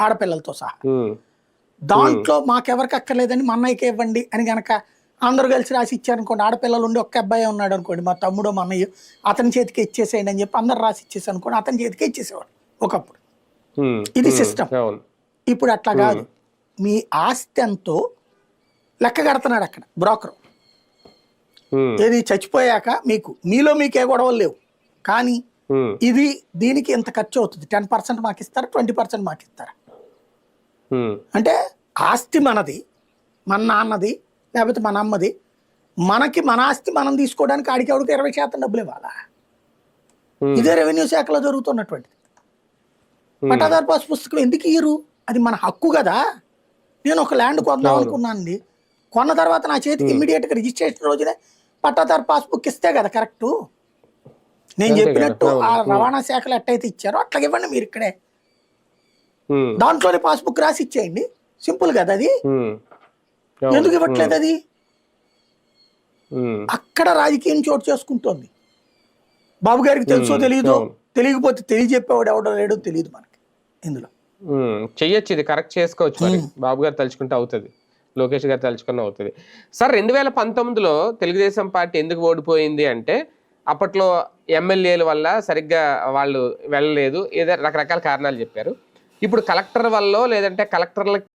ఆడపిల్లలతో సహా. దాంట్లో మాకెవరికి అక్కర్లేదని మా అన్నయ్యకి ఇవ్వండి అని గనక అందరూ కలిసి రాసి ఇచ్చారనుకోండి, ఆడపిల్లలు ఉండి ఒక్క అబ్బాయి ఉన్నాడు అనుకోండి, మా తమ్ముడు మా అన్నయ్య, అతని చేతికి ఇచ్చేసేయండి అని చెప్పి అందరు రాసి ఇచ్చేసి అనుకోండి, అతని చేతికి ఇచ్చేసేవాడు ఒకప్పుడు. ఇది సిస్టమ్. ఇప్పుడు అట్లా కాదు. మీ ఆస్తి ఎంతో లెక్క కడుతున్నాడు అక్కడ బ్రోకరు. ఏది చచ్చిపోయాక మీలో మీకే గొడవలు లేవు, కానీ ఇది దీనికి ఎంత ఖర్చు అవుతుంది, 10% మాకు ఇస్తారా, 20% మాకు ఇస్తారా అంటే ఆస్తి మనది, మన నాన్నది లేకపోతే మన అమ్మది, మన ఆస్తి మనం తీసుకోవడానికి ఆడికి 20% డబ్బులు ఇవ్వాలా? ఇదే రెవెన్యూ శాఖలో జరుగుతున్నటువంటిది. పట్టాదారు పాస్ పుస్తకం ఎందుకు ఇయ్యరు? అది మన హక్కు కదా. నేను ఒక ల్యాండ్ కొందాం అనుకున్నానండి, కొన్న తర్వాత నా చేతికి ఇమ్మీడియట్గా రిజిస్ట్రేషన్ రోజునే పట్టాదారు పాస్బుక్ ఇస్తే కదా కరెక్టు. నేను చెప్పినట్టు ఆ రవాణా శాఖలు ఎట్టయితే ఇచ్చారో అట్లా ఇవ్వండి మీరు ఇక్కడే, దాంట్లోనే పాస్బుక్ రాసి ఇచ్చేయండి, సింపుల్ కదా అది. ఎందుకు ఇవ్వట్లేదు అది? అక్కడ రాజకీయం చోటు చేసుకుంటోంది. బాబు గారికి తెలుసో తెలియదో, తెలియకపోతే తెలియజెప్పేవాడు ఎవడో లేడో తెలియదు మనకి. ఇందులో చెయ్యొచ్చు, ఇది కరెక్ట్ చేసుకోవచ్చు. మరి బాబు గారు తలుచుకుంటే అవుతుంది, లోకేష్ గారు తలుచుకున్న అవుతుంది. సార్ 2019లో తెలుగుదేశం పార్టీ ఎందుకు ఓడిపోయింది అంటే అప్పట్లో ఎమ్మెల్యేల వల్ల సరిగ్గా వాళ్ళు వెళ్ళలేదు, ఏదో రకరకాల కారణాలు చెప్పారు. ఇప్పుడు కలెక్టర్ వల్ల లేదంటే కలెక్టర్ల